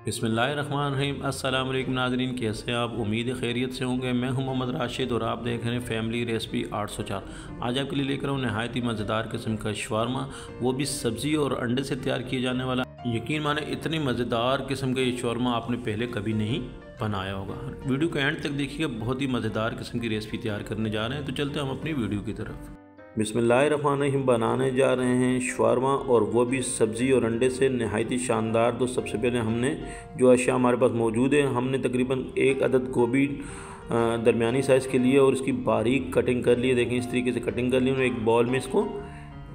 बिस्मिल्लाहिर्रहमानिर्रहीम। अस्सलाम वालेकुम नाज़रीन, कैसे हैं आप? उम्मीद है खैरियत से होंगे। मैं हूं मोहम्मद राशिद और आप देख रहे हैं फैमिली रेसिपी 804। आज आपके लिए लेकर आऊँ नहायत ही मज़ेदार किस्म का शवारमा, वो भी सब्ज़ी और अंडे से तैयार किए जाने वाला। यकीन माने इतनी मज़ेदार किस्म का ये शवारमा आपने पहले कभी नहीं बनाया होगा। वीडियो को एंड तक देखिएगा, बहुत ही मज़ेदार किस्म की रेसिपी तैयार करने जा रहे हैं। तो चलते हैं हम अपनी वीडियो की तरफ। बिस्मिल्लाहिर्रहमानिर्रहीम। बनाने जा रहे हैं शवारमा, और वो भी सब्ज़ी और अंडे से नहायत ही शानदार। तो सबसे पहले हमने जो अशिया हमारे पास मौजूद है, हमने तकरीबन 1 अदद गोभी दरमियानी साइज़ के लिए और इसकी बारीक कटिंग कर ली है। देखें इस तरीके से कटिंग कर ली है। एक बॉल में इसको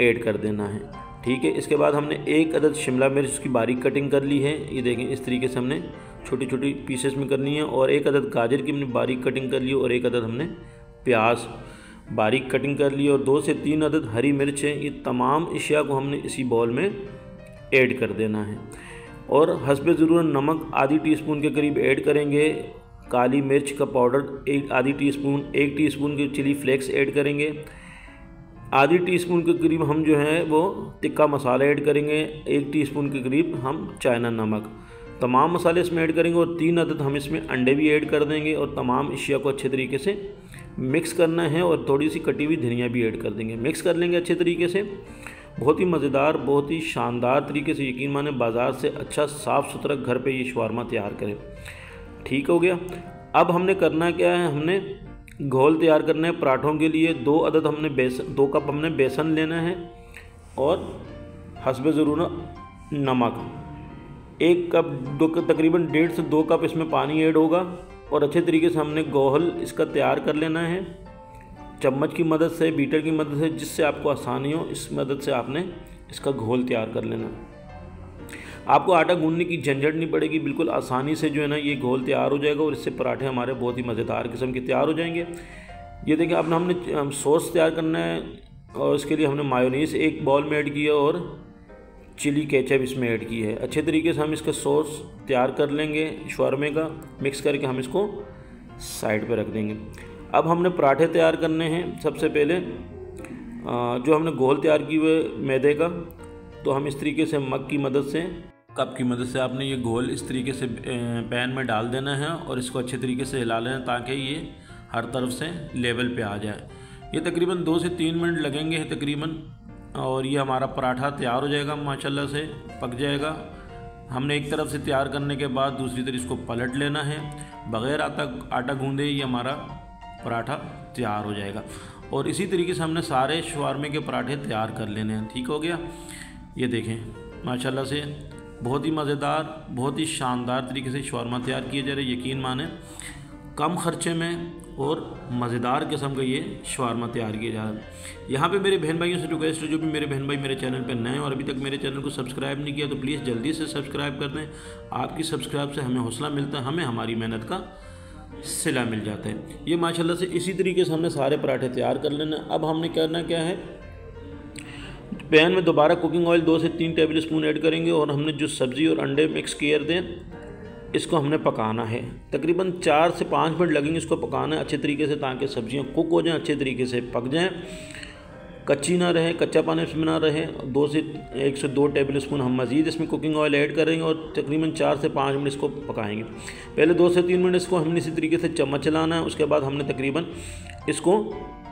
ऐड कर देना है, ठीक है। इसके बाद हमने 1 अदद शिमला मिर्च उसकी बारीक कटिंग कर ली है। ये देखें इस तरीके से हमने छोटी छोटी पीसेस में करनी है। और 1 अदद गाजर की हमने बारीक कटिंग कर ली है, और 1 अदद हमने प्याज बारीक कटिंग कर ली, और 2 से 3 अदद हरी मिर्च है। ये तमाम अशिया को हमने इसी बॉल में ऐड कर देना है। और हस्बे ज़रूरत नमक आधी टीस्पून के करीब ऐड करेंगे। काली मिर्च का पाउडर आधी टीस्पून, 1 टीस्पून के चिली फ्लेक्स ऐड करेंगे। आधी टीस्पून के करीब हम जो है वो तिक्का मसाला ऐड करेंगे। 1 टीस्पून के करीब हम चाइना नमक, तमाम मसाले इसमें ऐड करेंगे। और 3 अदद हम इसमें अंडे भी ऐड कर देंगे, और तमाम अशिया को अच्छे तरीके से मिक्स करना है। और थोड़ी सी कटी हुई धनिया भी ऐड कर देंगे। मिक्स कर लेंगे अच्छे तरीके से। बहुत ही मज़ेदार, बहुत ही शानदार तरीके से, यकीन माने बाज़ार से अच्छा साफ़ सुथरा घर पे ये शवारमा तैयार करें। ठीक हो गया। अब हमने करना क्या है, हमने घोल तैयार करना है पराठों के लिए। 2 अदद हमने 2 कप हमने बेसन लेना है, और हस्बे ज़रूरत नमक 1 कप, तकरीबन 1.5 से 2 कप इसमें पानी ऐड होगा। और अच्छे तरीके से हमने घोल इसका तैयार कर लेना है, चम्मच की मदद से, बीटर की मदद से, जिससे आपको आसानी हो इस मदद से आपने इसका घोल तैयार कर लेना। आपको आटा गूंदने की झंझट नहीं पड़ेगी, बिल्कुल आसानी से जो है ना ये घोल तैयार हो जाएगा, और इससे पराठे हमारे बहुत ही मज़ेदार किस्म के तैयार हो जाएंगे। ये देखिए, अब हमने सॉस तैयार करना है, और इसके लिए हमने मायोनीज़ 1 बाउल में ऐड किया, और चिली केचप इसमें ऐड की है। अच्छे तरीके से हम इसका सॉस तैयार कर लेंगे शवारमे का। मिक्स करके हम इसको साइड पे रख देंगे। अब हमने पराठे तैयार करने हैं। सबसे पहले जो हमने घोल तैयार की हुए मैदे का, तो हम इस तरीके से मग की मदद से, कप की मदद से आपने ये घोल इस तरीके से पैन में डाल देना है, और इसको अच्छे तरीके से हिला लेना ताकि ये हर तरफ से लेवल पे आ जाए। ये तकरीबन 2 से 3 मिनट लगेंगे तकरीबन, और ये हमारा पराठा तैयार हो जाएगा, माशाल्लाह से पक जाएगा। हमने एक तरफ से तैयार करने के बाद दूसरी तरफ इसको पलट लेना है। बग़ैर आटा गूंदे ये हमारा पराठा तैयार हो जाएगा। और इसी तरीके से हमने सारे शवारमे के पराठे तैयार कर लेने हैं। ठीक हो गया। ये देखें माशाल्लाह से बहुत ही मज़ेदार, बहुत ही शानदार तरीके से शवारमा तैयार किए जा रहे हैं। यकीन माने कम ख़र्चे में और मज़ेदार किस्म का ये शवारमा तैयार किया जा रहा है। यहाँ पे मेरे बहन भाइयों से रिक्वेस्ट है, जो भी मेरे बहन भाई मेरे चैनल पर नए हैं और अभी तक मेरे चैनल को सब्सक्राइब नहीं किया, तो प्लीज़ जल्दी से सब्सक्राइब कर दें। आपकी सब्सक्राइब से हमें हौसला मिलता है, हमें हमारी मेहनत का सिला मिल जाता है। ये माशाल्लाह से इसी तरीके से हमने सारे पराठे तैयार कर लेना। अब हमने करना क्या है, पैन में दोबारा कुकिंग ऑयल 2 से 3 टेबल स्पून ऐड करेंगे, और हमने जो सब्ज़ी और अंडे मिक्स किए थे इसको हमने पकाना है। तकरीबन 4 से 5 मिनट लगेंगे इसको पकाना है अच्छे तरीके से, ताकि सब्जियां कुक हो जाएं, अच्छे तरीके से पक जाएं, कच्ची ना रहे, कच्चा पानी इसमें ना रहे। 1 से 2 टेबल स्पून हम मज़ीद इसमें कुकिंग ऑयल ऐड करेंगे, और तकरीबन 4 से 5 मिनट इसको पकाएंगे। पहले 2 से 3 मिनट इसको हमने इसी तरीके से चम्मच चलाना है। उसके बाद हमने तकरीबन इसको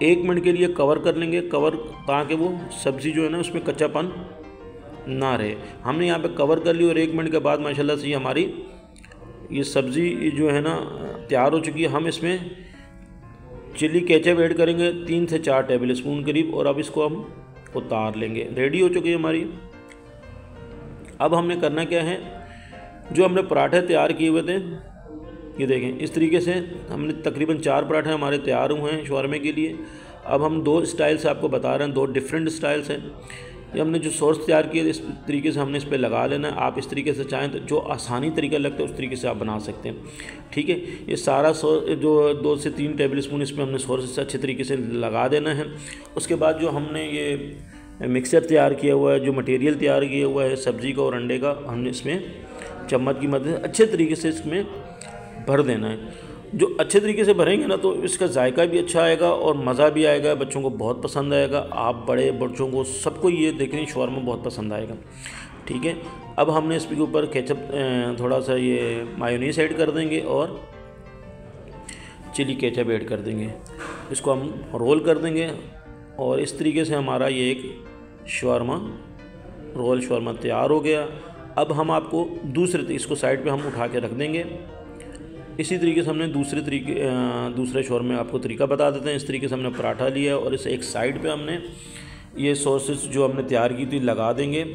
1 मिनट के लिए कवर कर लेंगे, ताकि वो सब्ज़ी जो है ना उसमें कच्चापन ना रहे। हमने यहाँ पर कवर कर ली, और 1 मिनट के बाद माशाल्लाह से हमारी ये सब्ज़ी जो है ना तैयार हो चुकी है। हम इसमें चिली केचप ऐड करेंगे 3 से 4 टेबल स्पून करीब, और अब इसको हम उतार लेंगे। रेडी हो चुकी है हमारी। अब हमने करना क्या है, जो हमने पराठे तैयार किए हुए थे, ये देखें इस तरीके से हमने तकरीबन 4 पराठे हमारे तैयार हुए हैं शवारमे के लिए। अब हम 2 स्टाइल से आपको बता रहे हैं, 2 डिफरेंट स्टाइल्स हैं। ये हमने जो सॉस तैयार किया इस तरीके से हमने इस पर लगा लेना है। आप इस तरीके से चाहें तो जो आसानी तरीका लगता है उस तरीके से आप बना सकते हैं। ठीक है। ये सारा जो 2 से 3 टेबल स्पून इसमें हमने सॉस अच्छे तरीके से लगा देना है। उसके बाद जो हमने ये मिक्सचर तैयार किया हुआ है, जो मटेरियल तैयार किया हुआ है सब्ज़ी का और अंडे का, हमने इसमें चम्मच की मदद से अच्छे तरीके से इसमें भर देना है। जो अच्छे तरीके से भरेंगे ना, तो इसका जायका भी अच्छा आएगा और मज़ा भी आएगा, बच्चों को बहुत पसंद आएगा। आप बड़े बच्चों को सबको ये देखने शवारमा बहुत पसंद आएगा। ठीक है। अब हमने इसके ऊपर केचप थोड़ा सा ये मायोनीस ऐड कर देंगे और चिली केचप ऐड कर देंगे। इसको हम रोल कर देंगे और इस तरीके से हमारा ये एक रोल शवारमा तैयार हो गया। अब हम आपको इसको साइड पे हम उठा के रख देंगे। इसी तरीके से हमने दूसरे शवारमे आपको तरीका बता देते हैं। इस तरीके से हमने पराठा लिया और इसे एक साइड पे हमने ये सॉसेस जो हमने तैयार की थी लगा देंगे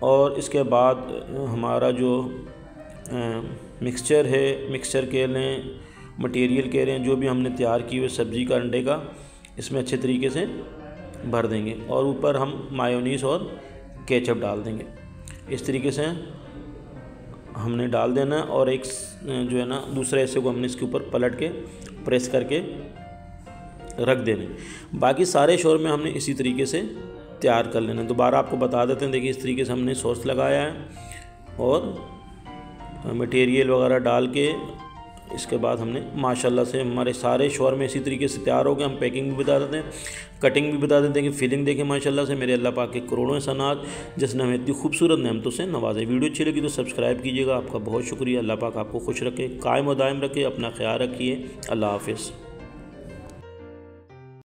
और इसके बाद हमारा जो मिक्सचर कह लें, मटेरियल कह रहे हैं, जो भी हमने तैयार की हुई सब्ज़ी का अंडे का, इसमें अच्छे तरीके से भर देंगे और ऊपर हम मायोनीस और केचप डाल देंगे। इस तरीके से हमने डाल देना और एक जो है ना दूसरे हिस्से को हमने इसके ऊपर पलट के प्रेस करके रख देने। बाकी सारे शोरमे हमने इसी तरीके से तैयार कर लेना। दोबारा आपको बता देते हैं, देखिए इस तरीके से हमने सॉस लगाया है और मटेरियल वगैरह डाल के इसके बाद हमने माशाल्लाह से हमारे सारे शोरमे इसी तरीके से तैयार हो गए। हम पैकिंग भी बता देते हैं, कटिंग भी बता देते हैं कि फीलिंग देखें माशाल्लाह से। मेरे अल्लाह पाक के करोड़ों एहसानात जिसने हमें इतनी खूबसूरत नेमतों से नवाजे। वीडियो अच्छी लगी तो सब्सक्राइब कीजिएगा। आपका बहुत शुक्रिया। अल्लाह पाक आपको खुश रखे, कायम और दायम रखे। अपना ख्याल रखिए। अल्लाह हाफिज़।